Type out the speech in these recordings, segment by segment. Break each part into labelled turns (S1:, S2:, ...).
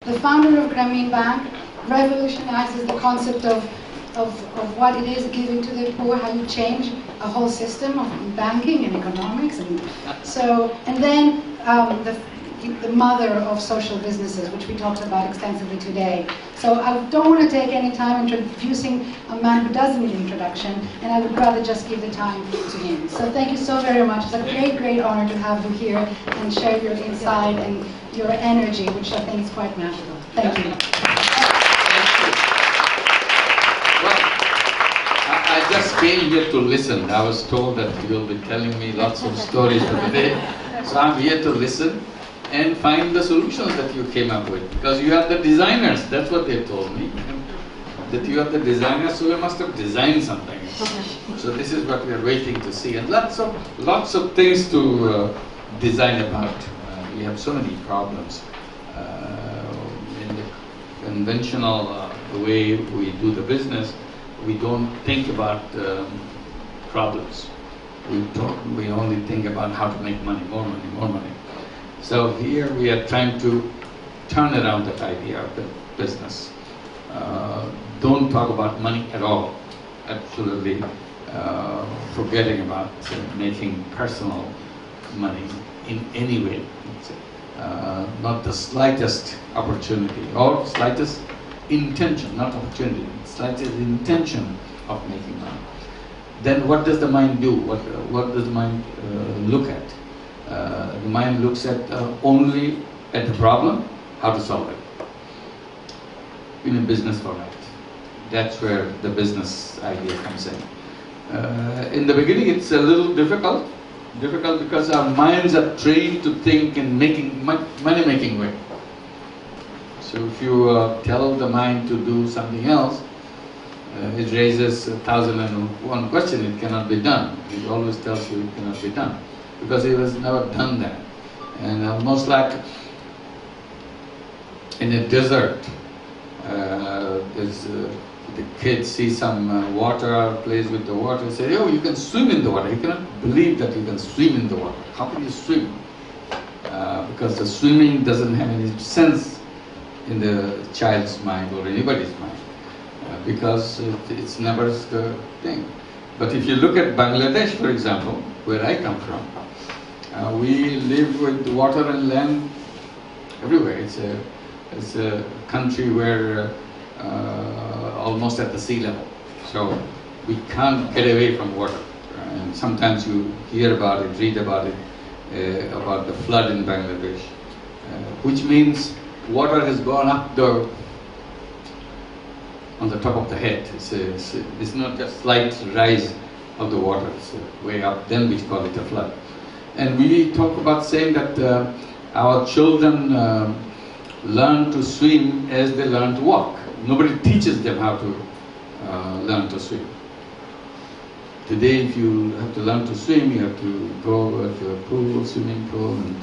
S1: The founder of Grameen Bank revolutionizes the concept of what it is giving to the poor, how you change a whole system of banking and economics. And then the mother of social businesses, which we talked about extensively today. So I don't want to take any time introducing a man who doesn't need introduction, and I would rather just give the time to him. So thank you so very much. It's a great, great honor to have you here and share your insight and your energy, which I think is quite magical. Thank you.
S2: Well, I just came here to listen. I was told that you'll be telling me lots of stories for today. So I'm here to listen and find the solutions that you came up with. Because you are the designers, that's what they told me. That you are the designers, so you must have designed something. So this is what we are waiting to see. And lots of things to design about. We have so many problems. In the conventional way we do the business, we don't think about problems. We only think about how to make money, more money, more money. So here we are trying to turn around that idea of the business. Don't talk about money at all. Absolutely forgetting about making personal money in any way. Not the slightest opportunity or slightest intention, not opportunity, slightest intention of making money. Then what does the mind do? What does the mind look at? The mind looks at only at the problem, how to solve it. In a business format. That's where the business idea comes in. In the beginning it's a little difficult because our minds are trained to think in money-making way. So if you tell the mind to do something else, it raises 1,001 question, it cannot be done. It always tells you it cannot be done, because it has never done that. And almost like in a desert, the kid sees some water, plays with the water, say, oh, you can swim in the water. He cannot believe that you can swim in the water. How can you swim? Because the swimming doesn't have any sense in the child's mind or anybody's mind, because it's never the thing. But if you look at Bangladesh, for example, where I come from, we live with water and land everywhere. It's a country where almost at the sea level, so we can't get away from water. And sometimes you hear about it, read about it, about the flood in Bangladesh, which means water has gone up on the top of the head. It's not a slight rise of the water, it's way up, then we call it a flood. And we talk about saying that our children learn to swim as they learn to walk. Nobody teaches them how to learn to swim. Today, if you have to learn to swim, you have to go to a pool, swimming pool, and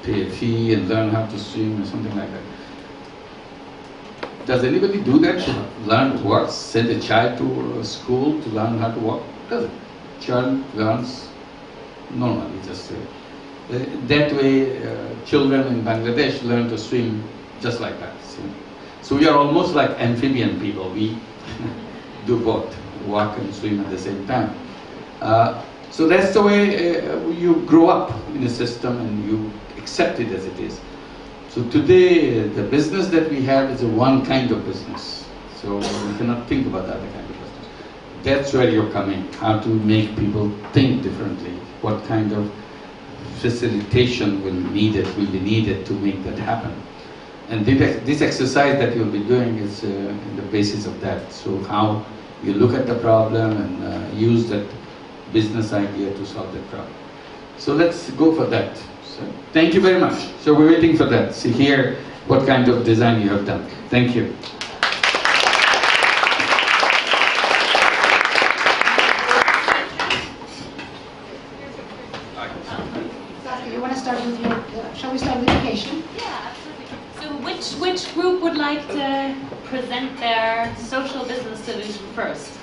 S2: pay a fee and learn how to swim or something like that. Does anybody do that to learn to walk? Send a child to a school to learn how to walk? Doesn't. Child learns normally, just that way. Children in Bangladesh learn to swim just like that. So we are almost like amphibian people. We do both, walk and swim at the same time. So that's the way you grow up in a system and you accept it as it is. So today, the business that we have is a one kind of business. So we cannot think about the other kind of business. That's where you're coming, how to make people think differently, what kind of facilitation will be needed to make that happen. And this exercise that you'll be doing is the basis of that. So how you look at the problem and use that business idea to solve that problem. So let's go for that. So, thank you very much. So we're waiting for that. See here what kind of design you have done. Thank you.
S1: You want to start with shall we start with education?
S3: Yeah, absolutely. So which group would like to present their social business solution first?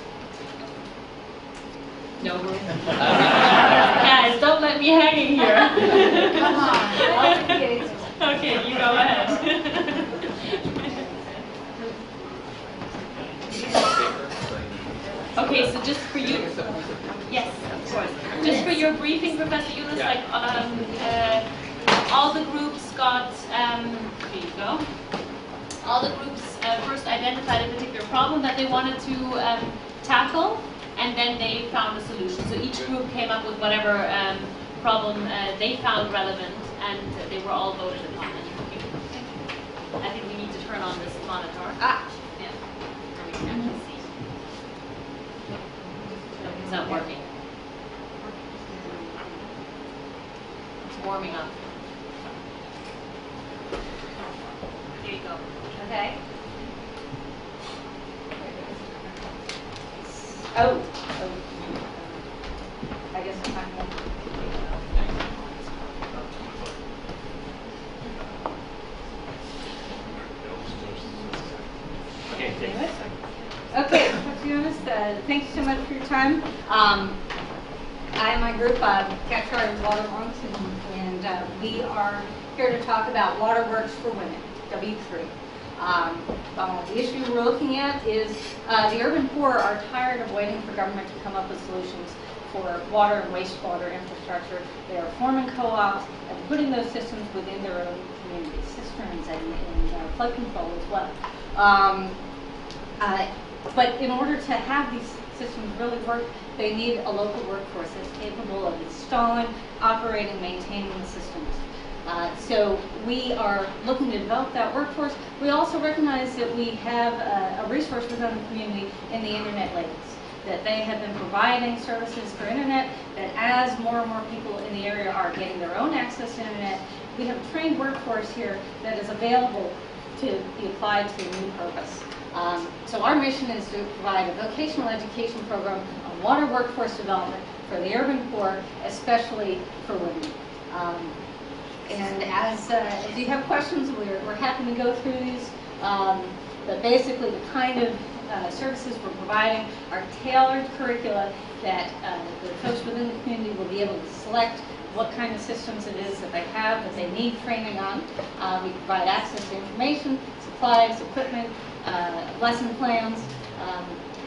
S3: No group? Guys, don't let me hanging here.
S1: Come on.
S3: Okay, you go ahead. just for you, yes, of course. Just for your briefing, Professor Yunus, like all the groups got. Here you go. All the groups first identified a particular problem that they wanted to tackle, and then they found a solution. So each group came up with whatever problem they found relevant, and they were all voted upon. I think we need to turn on this monitor. Yeah. We can actually see. It's not working. It's warming up. There you go. Okay. Oh. I guess I'm not going to.
S4: Okay, Dr. Yunus, thank you so much for your time. I and my group, Cat Chartered Water Monks, and we are here to talk about Water Works for Women, W3. The issue we're looking at is the urban poor are tired of waiting for government to come up with solutions for water and wastewater infrastructure. They are forming co-ops and putting those systems within their own communities, cisterns and flood control as well. But in order to have these systems really work, they need a local workforce that's capable of installing, operating, maintaining the systems. So we are looking to develop that workforce. We also recognize that we have a resource within the community in the internet ladies, that they have been providing services for internet, that as more and more people in the area are getting their own access to internet, we have a trained workforce here that is available to be applied to a new purpose. So our mission is to provide a vocational education program on water workforce development for the urban poor, especially for women. And as you have questions, we're happy to go through these. But basically, the kind of services we're providing are tailored curricula that the folks within the community will be able to select what kind of systems it is that they have, that they need training on. We provide access to information, supplies, equipment, lesson plans.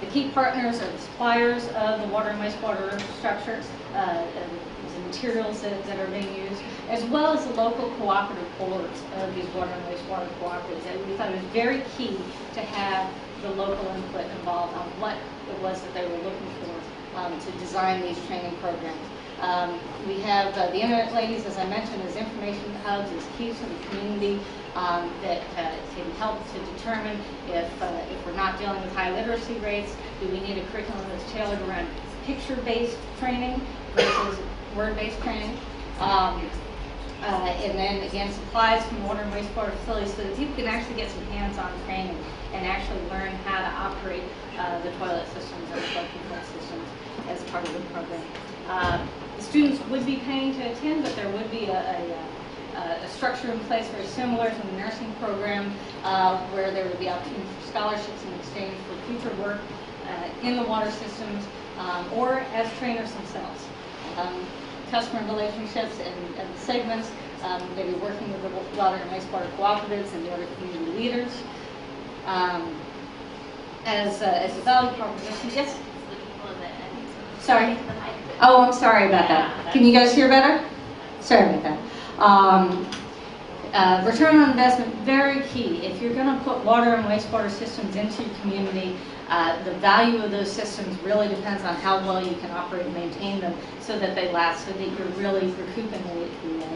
S4: The key partners are the suppliers of the water and wastewater infrastructure, the materials that are being used, as well as the local cooperative boards of these water and wastewater cooperatives. And we thought it was very key to have the local input involved on what it was that they were looking for to design these training programs. We have the Internet Ladies, as I mentioned, as information hubs, as keys to the community that can help to determine if we're not dealing with high literacy rates, do we need a curriculum that's tailored around picture-based training versus word-based training. And then, again, supplies from water and wastewater facilities so that people can actually get some hands-on training and actually learn how to operate the toilet systems and the flood control systems as part of the program. The students would be paying to attend, but there would be a structure in place very similar to the nursing program where there would be opportunities for scholarships in exchange for future work in the water systems or as trainers themselves. Customer relationships and segments, maybe working with the water and wastewater cooperatives and the other community leaders. As a value proposition, yes? Sorry. Oh, I'm sorry about that. Can you guys hear better? Sorry about that. Return on investment, very key. If you're going to put water and wastewater systems into your community, the value of those systems really depends on how well you can operate and maintain them so that they last, so that you're really recouping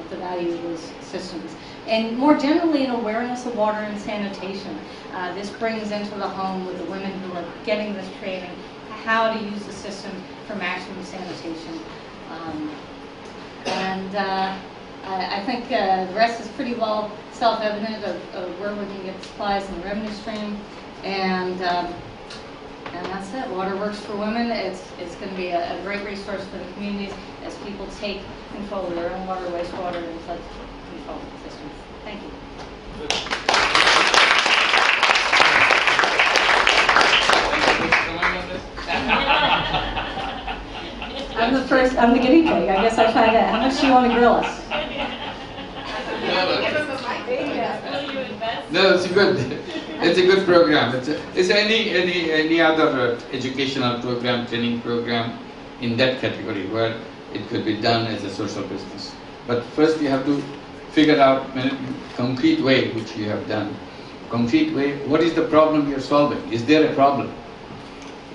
S4: the value of those systems. And more generally, an awareness of water and sanitation. This brings into the home with the women who are getting this training how to use the system for maximum sanitation. I think the rest is pretty well self-evident of where we can get supplies and the revenue stream. And that's it. Water Works for Women. It's going to be a great resource for the communities as people take control of their own water, wastewater, and flood control systems. Thank you. I'm the guinea pig. I guess I find out. How much do you want to grill us?
S3: Will you invest?
S2: No, it's good. It's a good program. Is any other educational program, training program in that category where it could be done as a social business? But first you have to figure out in a concrete way, which you have done. Concrete way, what is the problem you're solving? Is there a problem?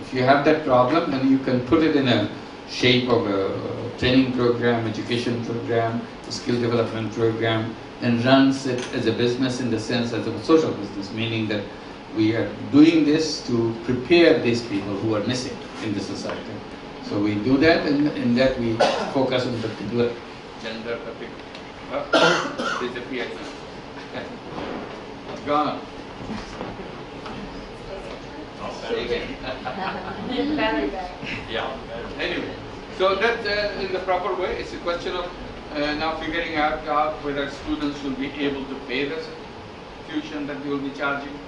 S2: If you have that problem, then you can put it in a shape of a training program, education program, skill development program, and runs it as a business in the sense as a social business, meaning that we are doing this to prepare these people who are missing in the society. So we do that, and in that we focus on particular gender topic. Disappeared. Gone.
S4: Battery back.
S2: Yeah. Anyway, so that in the proper way, it's a question of now figuring out whether students will be able to pay the tuition that they will be charging.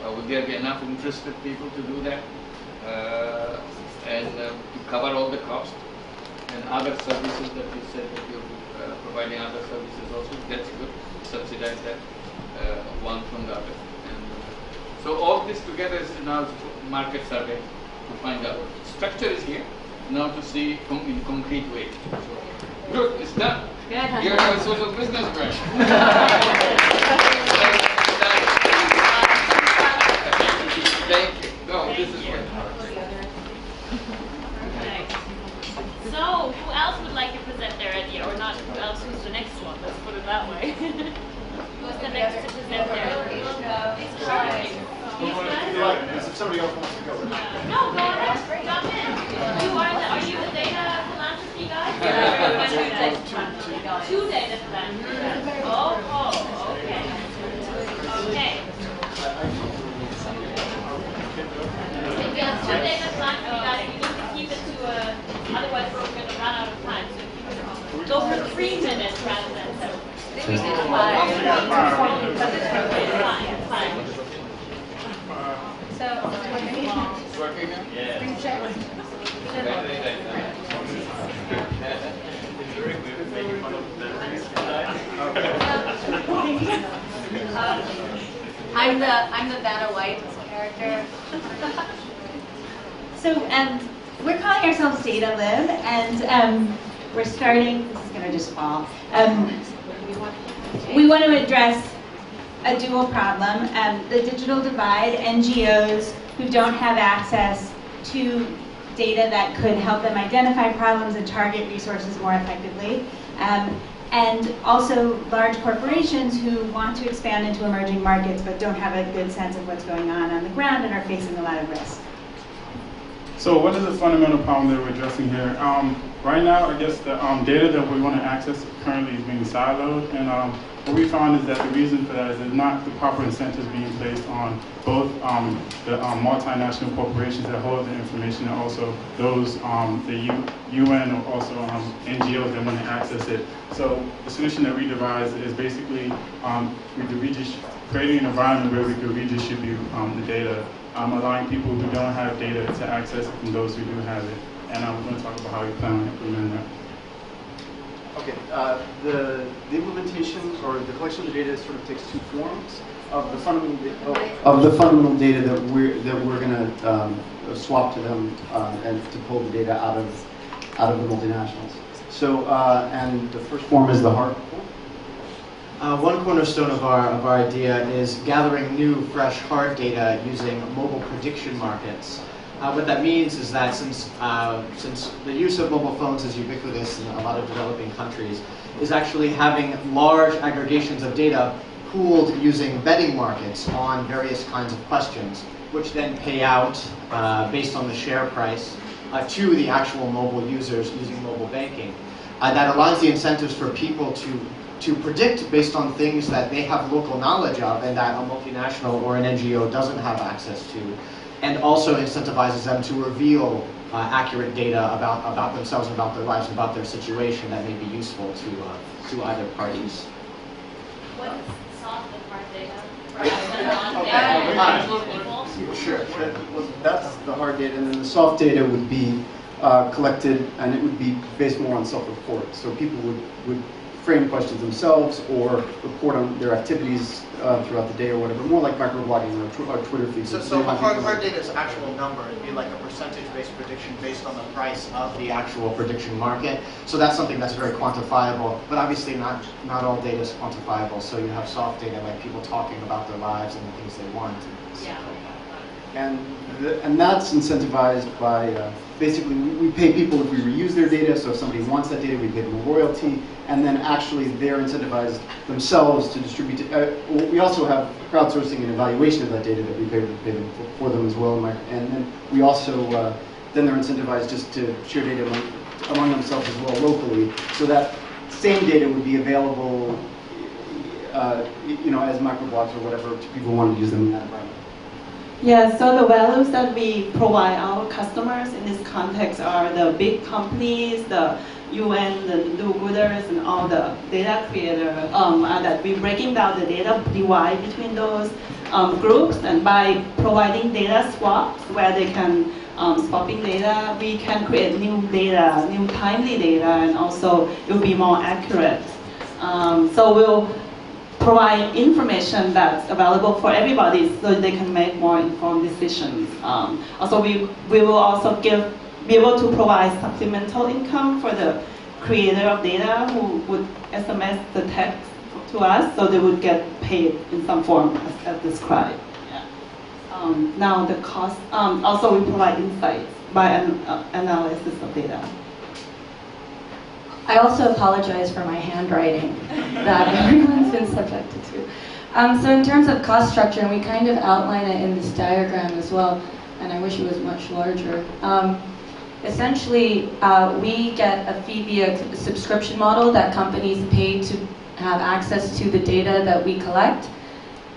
S2: Would there be enough interested people to do that, and to cover all the cost, and other services that you said that you'll be providing other services also. That's good. Subsidize that one from the other. And so all this together is now market survey to find out. Structure is here now to see in concrete way. So, good, it's done. You're a social business branch. Thank you. No, this is what.
S3: So, who else would like to present their idea? Or not who else, who's the next one? Let's put it that way. Who's the next to present their idea?
S5: If somebody else wants to go.
S3: No, go ahead. Jump in. Are you the data philanthropy guy? Two data philanthropy guys. Oh, okay. Okay. If you have two data philanthropy guys, you need to keep it to otherwise we're going to run out of time. So if you go for 3 minutes rather than 7.
S4: Maybe we did 5.
S3: Fine. So,
S2: Working now? Yeah.
S4: I'm the Vanna White character.
S6: So we're calling ourselves Data Live, and we're starting. This is going to just fall. We want to address a dual problem: the digital divide. NGOs who don't have access to data that could help them identify problems and target resources more effectively. And also large corporations who want to expand into emerging markets but don't have a good sense of what's going on the ground and are facing a lot of risk.
S5: So what is the fundamental problem that we're addressing here? Right now, I guess the data that we want to access currently is being siloed, and what we found is that the reason for that is there's not the proper incentives being placed on both the multinational corporations that hold the information and also those, the UN or also NGOs that want to access it. So the solution that we devised is basically creating an environment where we could redistribute the data, allowing people who don't have data to access it from those who do have it. And we're going to talk about how we plan on implementing that.
S7: Okay, the implementation or the collection of the data sort of takes two forms of the fundamental data that we're going to swap to them and to pull the data out of the multinationals. So and the first form is the hard form. One cornerstone of our idea is gathering new, fresh, hard data using mobile prediction markets. What that means is that since the use of mobile phones is ubiquitous in a lot of developing countries, is actually having large aggregations of data pooled using betting markets on various kinds of questions, which then pay out based on the share price to the actual mobile users using mobile banking. That aligns the incentives for people to predict based on things that they have local knowledge of and that a multinational or an NGO doesn't have access to, and also incentivizes them to reveal accurate data about themselves, about their lives, about their situation that may be useful to either parties.
S3: What is soft and hard data?
S7: Sure, that's the hard data, and then the soft data would be collected, and it would be based more on self-report. So people would frame questions themselves or report on their activities throughout the day or whatever, more like microblogging or Twitter feeds.
S8: So hard data is actual number. It'd be like a percentage-based prediction based on the price of the actual prediction market. So that's something that's very quantifiable, but obviously not all data is quantifiable. So you have soft data like people talking about their lives and the things they want.
S3: Yeah.
S7: And that's incentivized by, basically, we pay people if we reuse their data, so if somebody wants that data, we give them a royalty, and then actually they're incentivized themselves to distribute it. We also have crowdsourcing and evaluation of that data that we pay them for them as well, and then we also, then they're incentivized just to share data among themselves as well locally, so that same data would be available, as microblogs or whatever to people who want to use them in that environment.
S9: Yeah, so the values that we provide our customers in this context are the big companies, the UN, the do-gooders, and all the data creators, that we're breaking down the data divide between those groups, and by providing data swaps where they can swapping data, we can create new data, new timely data, and also it will be more accurate. So we'll provide information that's available for everybody so they can make more informed decisions. Also, we will also be able to provide supplemental income for the creator of data who would SMS the text to us, so they would get paid in some form as described. Yeah. Now the cost, also we provide insights by analysis of data.
S10: I also apologize for my handwriting that everyone's been subjected to. So in terms of cost structure, and we kind of outline it in this diagram as well, and I wish it was much larger. Essentially, we get a fee via subscription model that companies pay to have access to the data that we collect.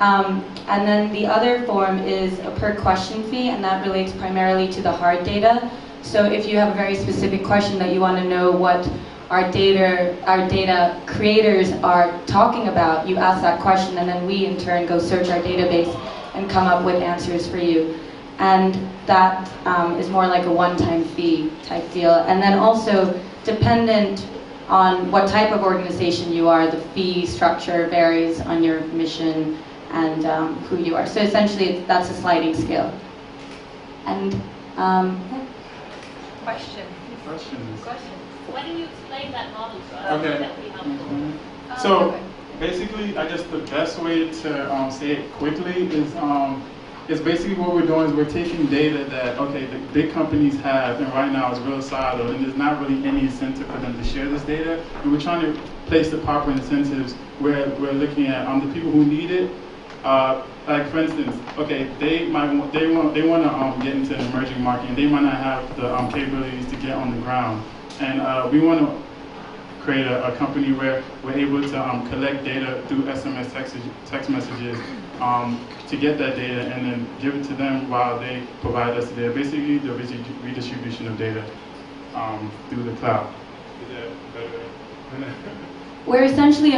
S10: And then the other form is a per question fee, and that relates primarily to the hard data. So if you have a very specific question that you want to know what our data creators are talking about, you ask that question, and then we in turn go search our database and come up with answers for you. And that is more like a one-time fee type deal. And then also, dependent on what type of organization you are, the fee structure varies on your mission and who you are. So essentially, that's a sliding scale. And
S4: Question.
S5: Questions?
S3: Why don't you explain that model to us?
S5: Okay.
S3: That would be helpful.
S5: So basically, I guess the best way to say it quickly is basically what we're doing is we're taking data that, okay, the big companies have, and right now it's real siloed, and there's not really any incentive for them to share this data. And we're trying to place the proper incentives where we're looking at the people who need it. Like for instance, okay, they want to get into an emerging market, and they might not have the capabilities to get on the ground. And we want to create a company where we're able to collect data through SMS text messages to get that data and then give it to them while they provide us the data. Basically, the redistribution of data through the cloud. Is that better?
S10: we're essentially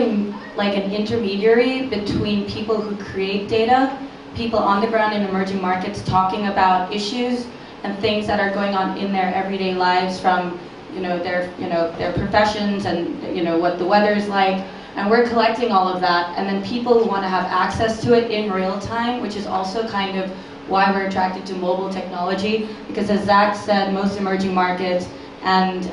S10: like an intermediary between people who create data, people on the ground in emerging markets talking about issues and things that are going on in their everyday lives, from their professions and what the weather's like, and we're collecting all of that, and then people who want to have access to it in real time, which is also kind of why we're attracted to mobile technology, because as Zach said, most emerging markets, and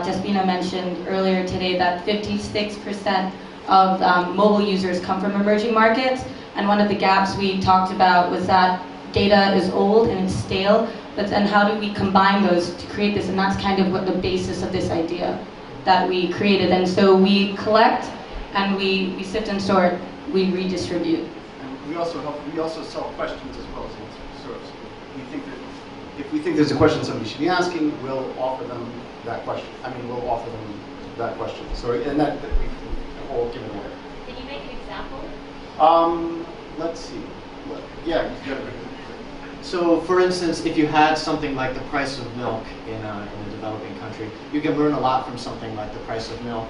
S10: Despina mentioned earlier today that 56% of mobile users come from emerging markets, and one of the gaps we talked about was that data is old and it's stale, but then how do we combine those to create this? And that's kind of what the basis of this idea that we created. And so we collect and we sift and sort, we redistribute.
S7: And we also sell questions as well as answers. So if we think there's a question somebody should be asking, we'll offer them that question. We'll offer them that question. So, and that we will give it away.
S3: Can you make an example?
S7: Let's see. Yeah. So, for instance, if you had something like the price of milk in a developing country, you can learn a lot from something like the price of milk.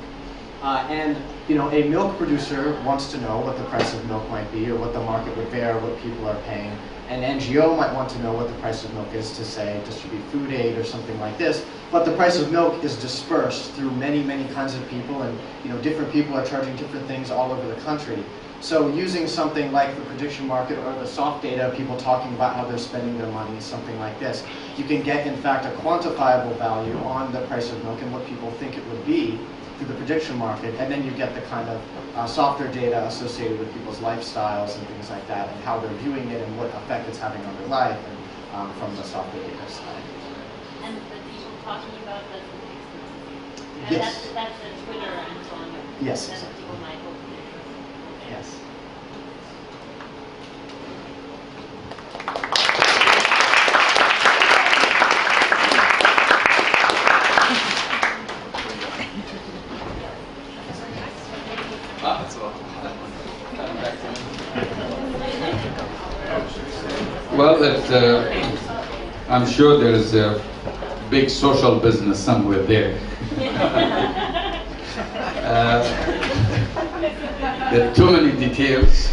S7: And a milk producer wants to know what the price of milk might be, or what the market would bear, what people are paying. An NGO might want to know what the price of milk is to, say, distribute food aid or something like this.
S8: but the price of milk is dispersed through many, many kinds of people, and different people are charging different things all over the country. So using something like the prediction market or the soft data, people talking about how they're spending their money, something like this, you can get, in fact, a quantifiable value on the price of milk and what people think it would be through the prediction market, and then you get the kind of softer data associated with people's lifestyles and things like that, and how they're viewing it and what effect it's having on their life, and from the softer data side.
S3: And the people talking about the and
S8: yes.
S3: That's the Twitter and so on.
S8: Yes.
S3: That's what people might hope to be.
S8: Yes.
S2: Well, I'm sure there is a big social business somewhere there. There are too many details,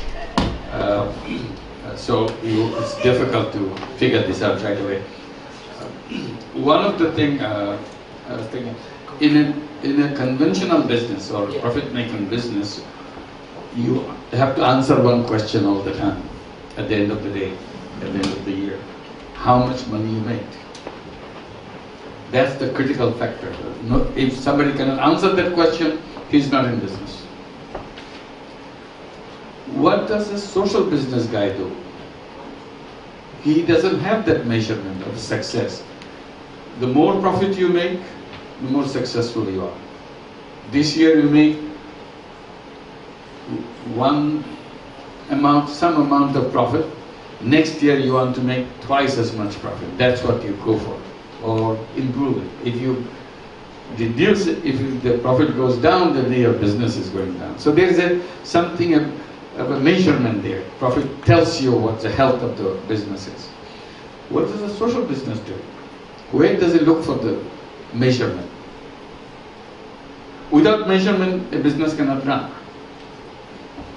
S2: so it's difficult to figure this out right away. One of the things I was thinking, in a conventional business or profit-making business, you have to answer one question all the time at the end of the day, at the end of the year. How much money you made? That's the critical factor. If somebody cannot answer that question, he's not in business. What does a social business guy do? He doesn't have that measurement of success. The more profit you make, the more successful you are. This year you make some amount of profit. Next year you want to make twice as much profit. That's what you go for, or improve it. If you reduce it, if the profit goes down, then your business is going down. So there is something of a measurement there. Profit tells you what the health of the business is. What does a social business do? Where does it look for the measurement? Without measurement, a business cannot run.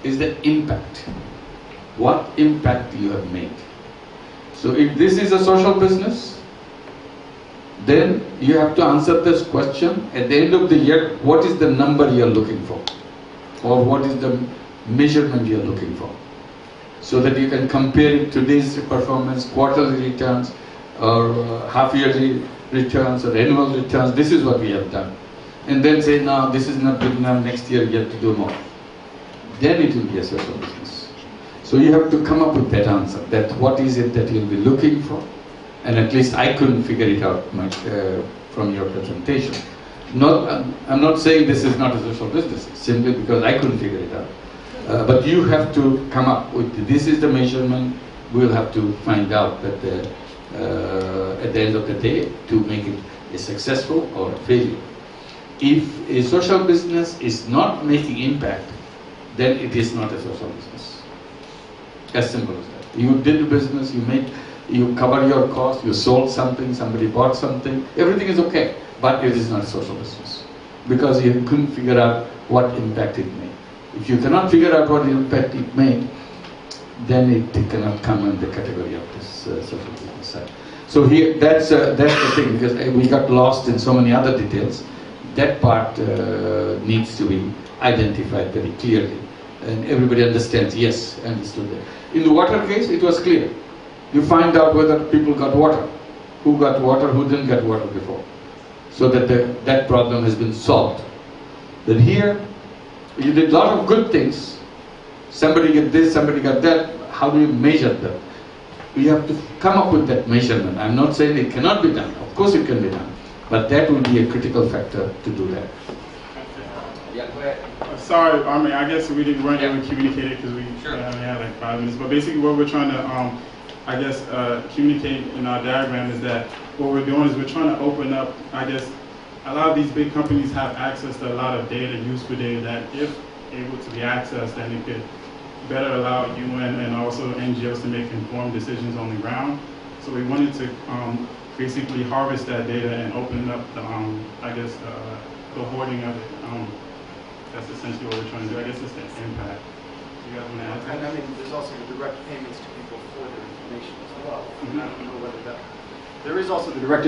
S2: Is the impact. What impact you have made? So if this is a social business, then you have to answer this question at the end of the year. What is the number you are looking for, or what is the measurement you are looking for, so that you can compare it to this performance, quarterly returns, or half-yearly returns, or annual returns. This is what we have done, and then say, no, this is not good enough. Next year you have to do more. Then it will be a social business. So you have to come up with that answer, that what is it that you'll be looking for, and at least I couldn't figure it out much from your presentation. I'm not saying this is not a social business, simply because I couldn't figure it out. But you have to come up with, this is the measurement. We'll have to find out that at the end of the day, to make it a successful or a failure. If a social business is not making impact, then it is not a social business. As simple as that. You did a business, you cover your cost, you sold something, somebody bought something, everything is okay, but it is not a social business, because you couldn't figure out what impact it made. If you cannot figure out what impact it made, then it cannot come in the category of this social business side. So here, that's the thing, because we got lost in so many other details. That part needs to be identified very clearly, and everybody understands, yes, understood that. In the water case, it was clear. You find out whether people got water, who didn't get water before, so that that problem has been solved. Then here, you did a lot of good things. Somebody got this, somebody got that. How do you measure them? You have to come up with that measurement. I'm not saying it cannot be done. Of course it can be done. But that will be a critical factor to do that. Yeah, go ahead.
S5: Sorry, I guess we weren't able to communicate it because we only had like 5 minutes. But basically what we're trying to, communicate in our diagram is that what we're doing is we're trying to open up, a lot of these big companies have access to a lot of data, useful data, that if able to be accessed, then it could better allow UN and also NGOs to make informed decisions on the ground. So we wanted to basically harvest that data and open up the, the hoarding of it. That's essentially what we're trying to do. I guess it's the impact. You guys want to add to that?
S7: And I mean, there's also the direct payments to people for their information as well. I don't know whether that There is also the direct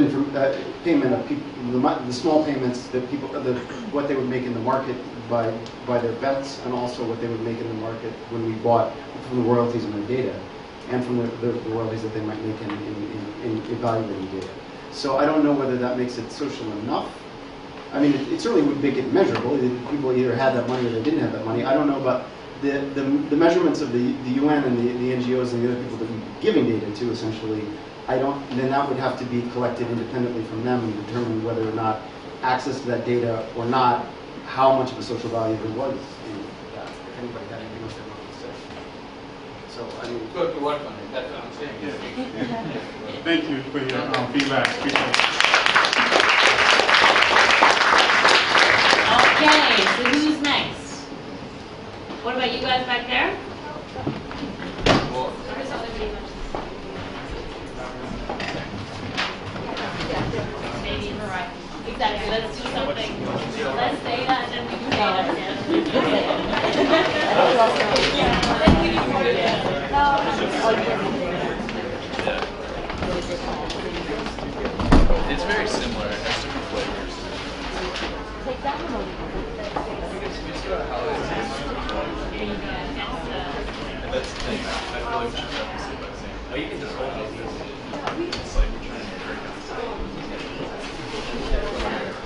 S7: payment of people, the small payments that people, what they would make in the market by their bets, and also what they would make in the market when we bought from the royalties on their data, and from the royalties that they might make in evaluating data. So I don't know whether that makes it social enough. I mean, it certainly would make it measurable. People either had that money or they didn't have that money. I don't know about the measurements of the UN and the NGOs and the other people that we'd be giving data to, essentially. Then that would have to be collected independently from them and determine whether or not access to that data or not, how much of a social value there was in that, if anybody had anything else they wanted to say. So, I mean...
S2: Go to work on it, that's what I'm saying.
S5: Yeah. Thank you for your feedback. Appreciate it.
S3: Okay, so who's next? What about you guys back there? Maybe in variety. Exactly, let's do something. Less data and then we do data.
S11: It's very similar. It has different flavors.
S3: Take that one over.
S11: That's the thing. I feel like we should definitely by saying, oh, you can just hold this. It's like we're trying to break down.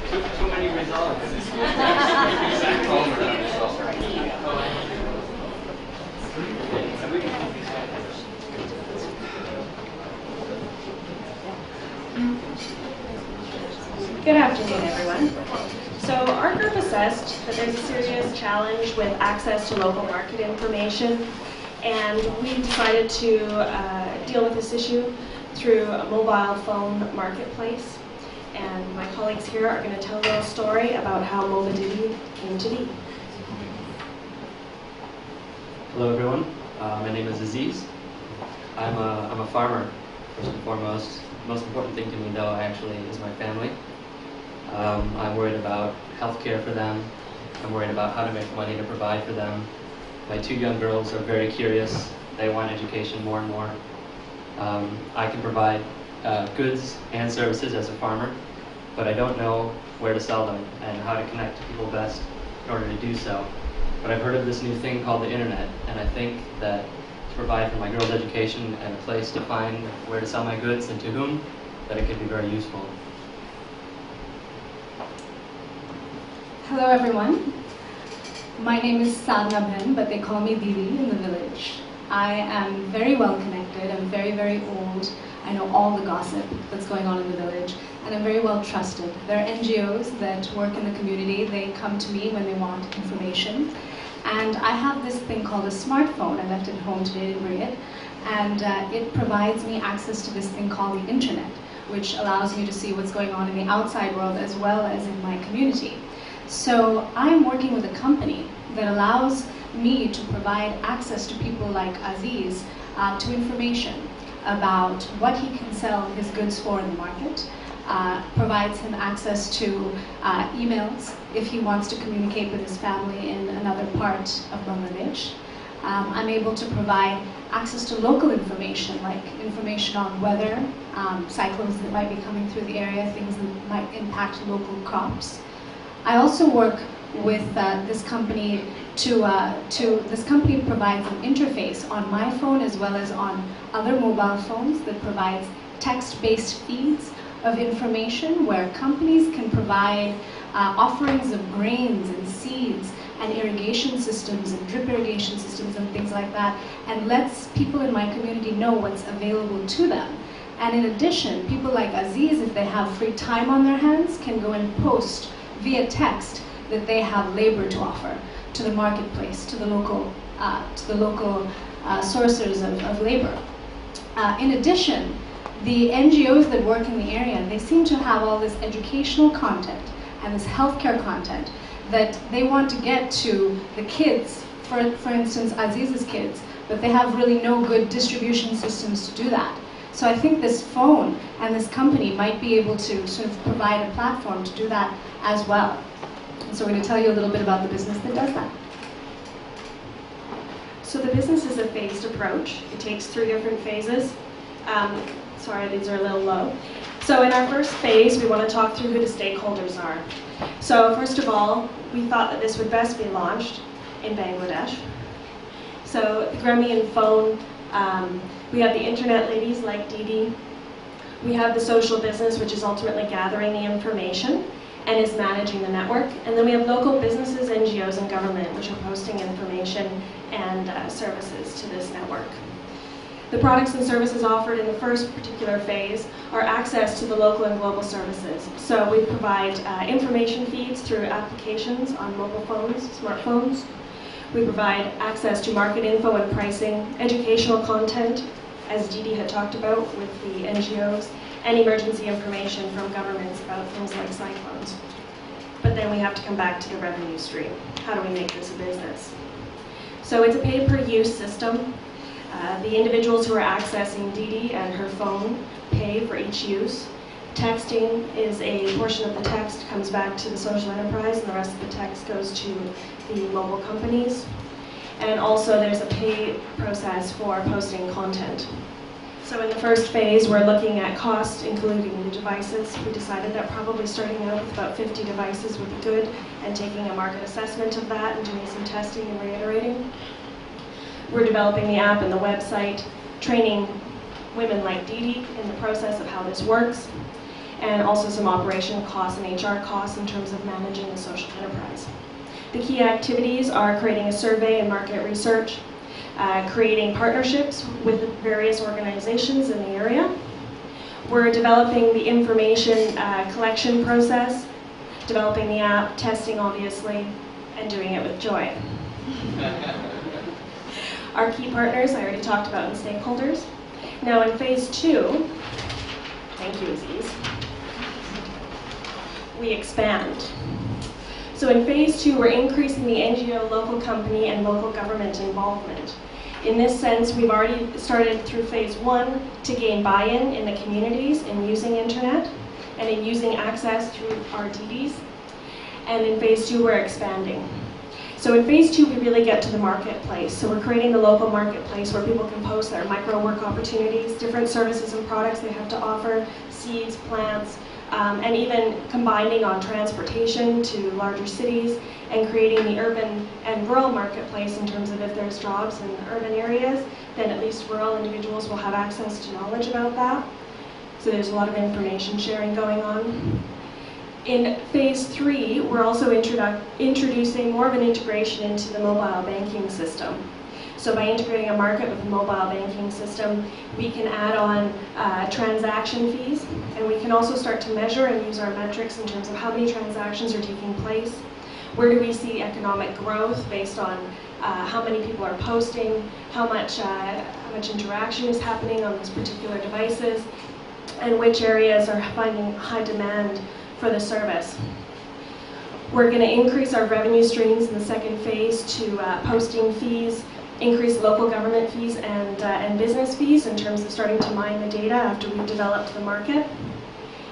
S11: Too many results. Exact home around yourself.
S12: Good afternoon, everyone. So our group assessed that there's a serious challenge with access to local market information, and we decided to deal with this issue through a mobile phone marketplace. And my colleagues here are going to tell a little story about how Mobility came to be.
S13: Hello, everyone. My name is Aziz. I'm a farmer, first and foremost. The most important thing to me, though, actually, is my family. I'm worried about health care for them. I'm worried about how to make money to provide for them. My 2 young girls are very curious. They want education more and more. I can provide goods and services as a farmer, but I don't know where to sell them and how to connect to people best in order to do so. But I've heard of this new thing called the internet, and I think that to provide for my girls' education and a place to find where to sell my goods and to whom, that it could be very useful.
S14: Hello everyone. My name is Sadna Ben, but they call me Didi in the village. I am very well connected. I'm very, very old. I know all the gossip that's going on in the village, and I'm very well trusted. There are NGOs that work in the community. They come to me when they want information. And I have this thing called a smartphone. I left it at home today to bring it. And it provides me access to this thing called the internet, which allows me to see what's going on in the outside world as well as in my community. So I'm working with a company that allows me to provide access to people like Aziz to information about what he can sell his goods for in the market, provides him access to emails if he wants to communicate with his family in another part of Bangladesh. I'm able to provide access to local information, like information on weather, cyclones that might be coming through the area, things that might impact local crops. I also work with this company this company provides an interface on my phone as well as on other mobile phones that provides text-based feeds of information where companies can provide offerings of grains and seeds and irrigation systems and drip irrigation systems and things like that, and lets people in my community know what's available to them. And in addition, people like Aziz, if they have free time on their hands, can go and post via text that they have labor to offer to the marketplace, to the local sources of labor. In addition, the NGOs that work in the area, they seem to have all this educational content and this healthcare content that they want to get to the kids, for instance, Aziz's kids, but they have really no good distribution systems to do that. So I think this phone and this company might be able to sort of provide a platform to do that as well. So we're going to tell you a little bit about the business that does that.
S12: So the business is a phased approach. It takes 3 different phases. Sorry, these are a little low. So in our first phase, we want to talk through who the stakeholders are. So first of all, we thought that this would best be launched in Bangladesh. So the Gremian phone, we have the internet ladies like Didi. We have the social business, which is ultimately gathering the information and is managing the network. And then we have local businesses, NGOs, and government, which are posting information and services to this network. The products and services offered in the first particular phase are access to the local and global services. So we provide information feeds through applications on mobile phones, smartphones. We provide access to market info and pricing, educational content, as Didi had talked about with the NGOs, and emergency information from governments about things like cyclones. But then we have to come back to the revenue stream. How do we make this a business? So it's a pay-per-use system. The individuals who are accessing Didi and her phone pay for each use. Texting is a portion of the text comes back to the social enterprise, and the rest of the text goes to the mobile companies. And also there's a pay process for posting content. So in the first phase, we're looking at cost, including the devices. We decided that probably starting out with about 50 devices would be good, and taking a market assessment of that and doing some testing and reiterating. We're developing the app and the website, training women like Didi in the process of how this works, and also some operational costs and HR costs in terms of managing the social enterprise. The key activities are creating a survey and market research, creating partnerships with various organizations in the area. We're developing the information collection process, developing the app, testing obviously, and doing it with joy. Our key partners, I already talked about, and stakeholders. Now in phase 2, thank you Aziz, we expand. So in phase 2, we're increasing the NGO, local company, and local government involvement. In this sense, we've already started through phase 1 to gain buy-in in the communities in using internet and in using access through our DDs. And in phase 2, we're expanding. So in phase 2, we really get to the marketplace. So we're creating the local marketplace where people can post their micro work opportunities, different services and products they have to offer, seeds, plants, and even combining on transportation to larger cities and creating the urban and rural marketplace in terms of if there's jobs in urban areas, then at least rural individuals will have access to knowledge about that. So there's a lot of information sharing going on. In phase 3, we're also introducing more of an integration into the mobile banking system. So by integrating a market with a mobile banking system, we can add on transaction fees, and we can also start to measure and use our metrics in terms of how many transactions are taking place, where do we see economic growth based on how many people are posting, how much interaction is happening on those particular devices, and which areas are finding high demand for the service. We're going to increase our revenue streams in the second phase to posting fees, increase local government fees and business fees in terms of starting to mine the data after we've developed the market.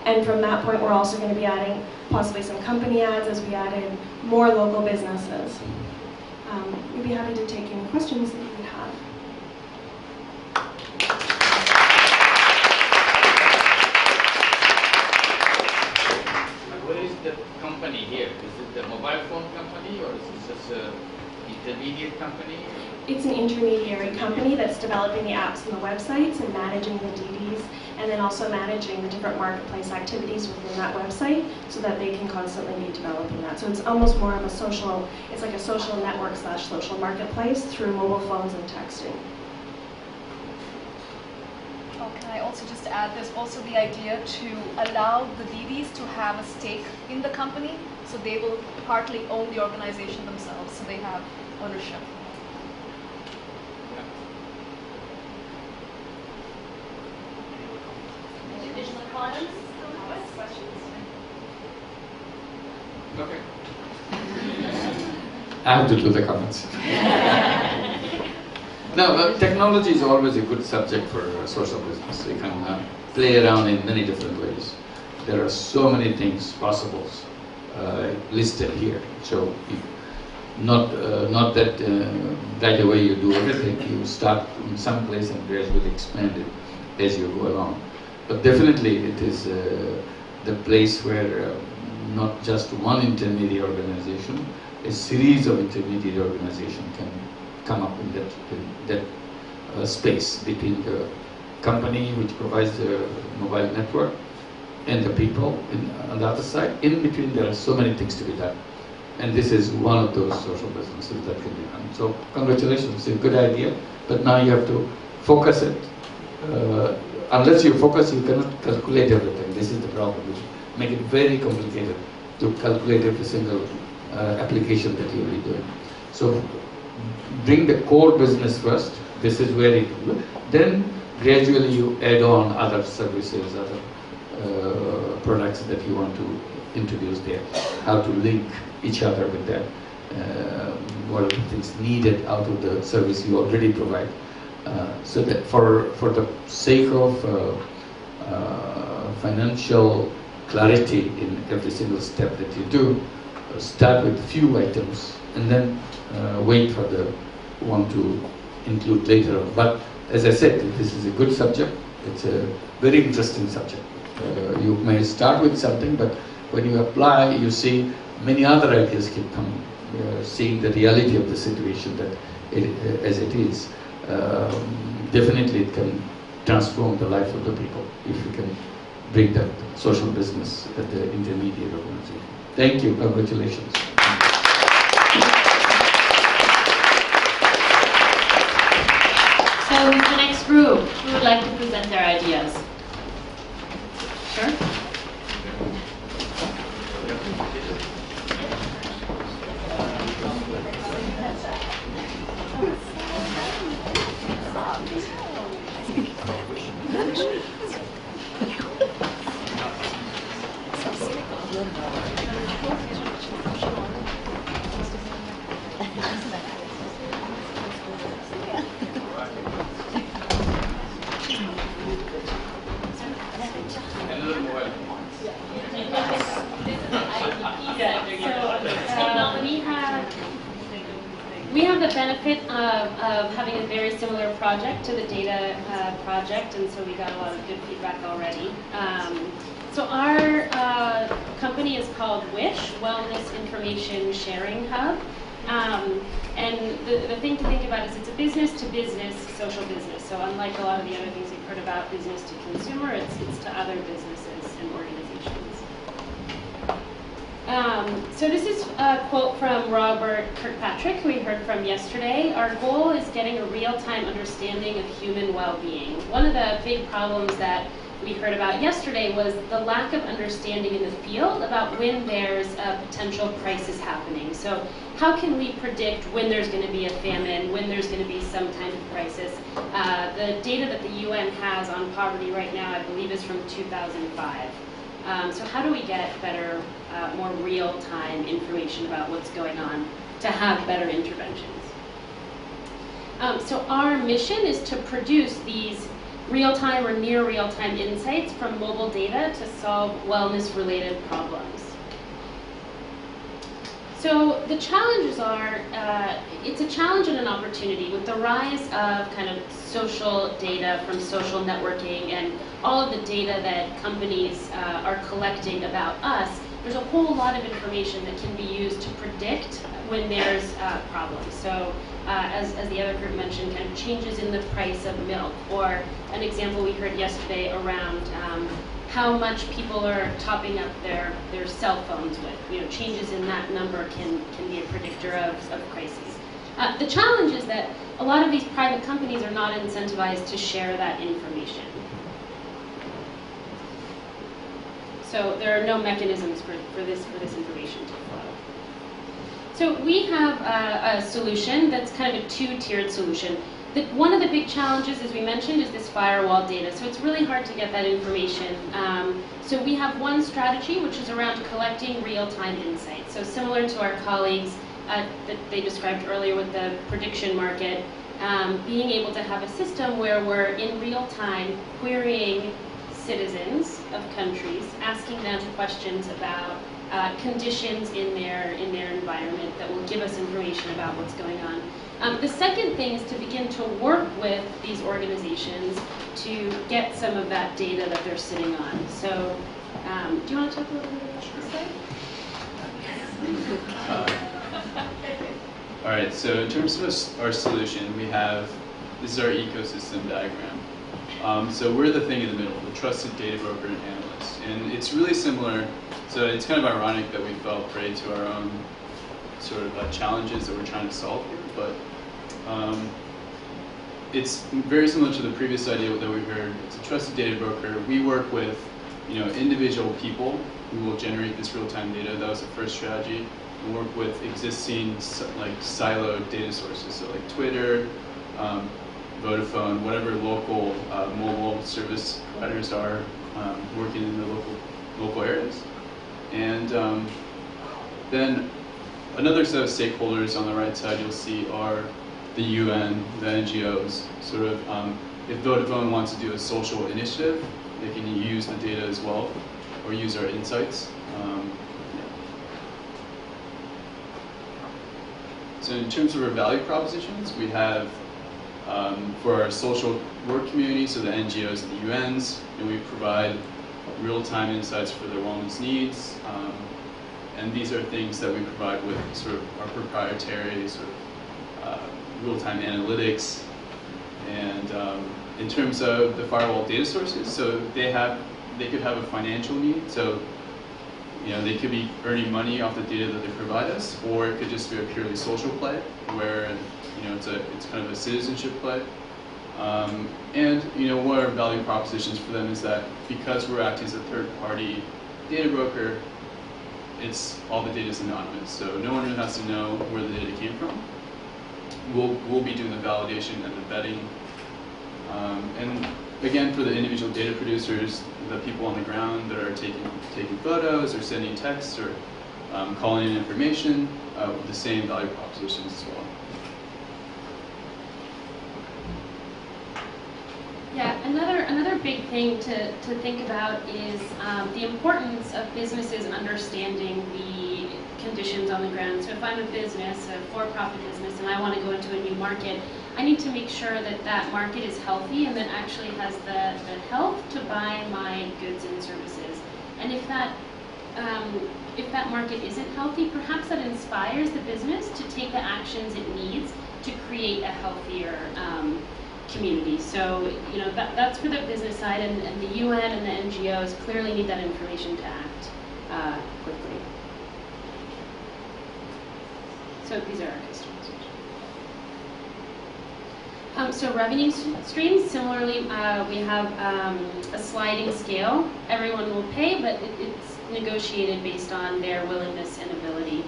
S12: And from that point, we're also going to be adding possibly some company ads as we add in more local businesses. We'd be happy to take any questions that you have.
S2: What is the company here? Is it the mobile phone company, or is it just an intermediate company?
S12: It's an intermediary company that's developing the apps and the websites and managing the DDs, and then also managing the different marketplace activities within that website so that they can constantly be developing that. So it's almost more of a social, it's like a social network / social marketplace through mobile phones and texting.
S15: Oh, can I also just add, there's also the idea to allow the DDs to have a stake in the company, so they will partly own the organization themselves, so they have ownership.
S3: Any additional comments? Questions?
S2: Okay. I have to do the comments. No, technology is always a good subject for social business. You can play around in many different ways. There are so many things possible listed here. So, not that right away you do everything. You start from some place and gradually expand it. as you go along. But definitely it is the place where not just one intermediate organization, a series of intermediate organizations can come up in that space between the company which provides the mobile network and the people on the other side. In between there are so many things to be done. And this is one of those social businesses that can be done. So congratulations, it's a good idea, but now you have to focus it. Unless you focus, you cannot calculate everything. This is the problem. You make it very complicated to calculate every single application that you'll be doing. So bring the core business first. This is where it will. Then gradually you add on other services, other products that you want to introduce there. How to link each other with that. What are the things needed out of the service you already provide. So that for the sake of financial clarity in every single step that you do, start with few items and then wait for the one to include later on. But as I said, this is a good subject. It's a very interesting subject. You may start with something, but when you apply, you see many other ideas keep coming. Seeing the reality of the situation that as it is. Definitely it can transform the life of the people if you can bring that social business at the intermediate organization. Thank you, congratulations.
S3: So who's the next group who would like to present their ideas? Sure. We have the benefit of having a very similar project to the data project, and so we got a lot of good feedback already. So our company is called WISH, Wellness Information Sharing Hub. And the thing to think about is it's a business-to-business social business. So unlike a lot of the other things you've heard about business to consumer, it's to other businesses and organizations. So this is a quote from Robert Kirkpatrick, who we heard from yesterday. Our goal is getting a real-time understanding of human well-being. One of the big problems that we heard about yesterday was the lack of understanding in the field about when there's a potential crisis happening. So how can we predict when there's going to be a famine, when there's going to be some kind of crisis? The data that the UN has on poverty right now, I believe, is from 2005. So how do we get better, more real-time information about what's going on to have better interventions? So our mission is to produce these real-time or near real-time insights from mobile data to solve wellness-related problems. So the challenges are, it's a challenge and an opportunity. With the rise of kind of social data from social networking and all of the data that companies are collecting about us, there's a whole lot of information that can be used to predict when there's problems. So as the other group mentioned, kind of changes in the price of milk, or an example we heard yesterday around how much people are topping up their cell phones with. You know, changes in that number can be a predictor of crises. The challenge is that a lot of these private companies are not incentivized to share that information. So there are no mechanisms for this information to flow. So we have a solution that's kind of a two-tiered solution. One of the big challenges, as we mentioned, is this firewall data. So it's really hard to get that information. So we have one strategy, which is around collecting real-time insights. So similar to our colleagues that they described earlier with the prediction market, being able to have a system where we're in real time querying citizens of countries, asking them questions about
S12: conditions in their environment that will give us information about what's going on. The second thing is to begin to work with these organizations to get some of that data that they're sitting on. So, do you want to talk a little bit about this?
S16: All right, so in terms of our solution, we have, this is our ecosystem diagram. So we're the thing in the middle, the trusted data broker and analyst. And it's really similar, so it's kind of ironic that we fell prey to our own sort of challenges that we're trying to solve here, but it's very similar to the previous idea that we heard. It's a trusted data broker. We work with individual people who will generate this real-time data. That was the first strategy. We work with existing siloed data sources, so like Twitter, Vodafone, whatever local mobile service providers are working in the local areas. And then another set of stakeholders on the right side you'll see are the UN, the NGOs. Sort of, if Vodafone wants to do a social initiative, they can use the data as well, or use our insights. So in terms of our value propositions, we have for our social work community, so the NGOs and the UNs, and we provide real-time insights for their wellness needs. And these are things that we provide with sort of our proprietary sort of real-time analytics. And in terms of the firewall data sources, so they could have a financial need. So they could be earning money off the data that they provide us, or it could just be a purely social play, where it's kind of a citizenship play. And what our value propositions for them is that because we're acting as a third-party data broker, all the data is anonymous, so no one really has to know where the data came from. We'll be doing the validation and the vetting. And again, for the individual data producers, the people on the ground that are taking photos or sending texts or calling in information, the same value propositions as well.
S12: Yeah, another big thing to think about is the importance of businesses understanding the conditions on the ground. So if I'm a business, a for-profit business, and I want to go into a new market, I need to make sure that that market is healthy and that actually has the health to buy my goods and services. And if that market isn't healthy, perhaps that inspires the business to take the actions it needs to create a healthier community. So that's for the business side, and the UN and the NGOs clearly need that information to act quickly. So these are our customers. So revenue streams, similarly, we have a sliding scale. Everyone will pay, but it's negotiated based on their willingness and ability.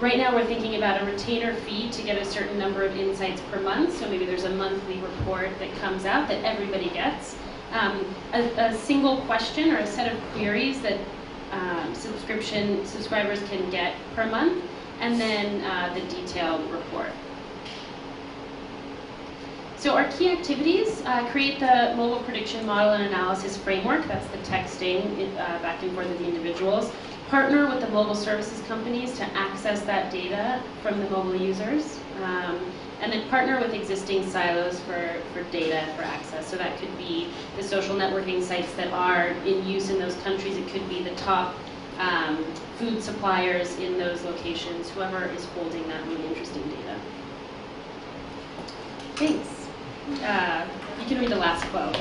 S12: Right now we're thinking about a retainer fee to get a certain number of insights per month, so maybe there's a monthly report that comes out that everybody gets. A single question or a set of queries that subscribers can get per month, and then the detailed report. So our key activities, create the mobile prediction model and analysis framework, that's the texting back and forth with the individuals. Partner with the mobile services companies to access that data from the mobile users. And then partner with existing silos for data for access. So that could be the social networking sites that are in use in those countries. It could be the top food suppliers in those locations, whoever is holding that really interesting data. Thanks. You can read the last quote.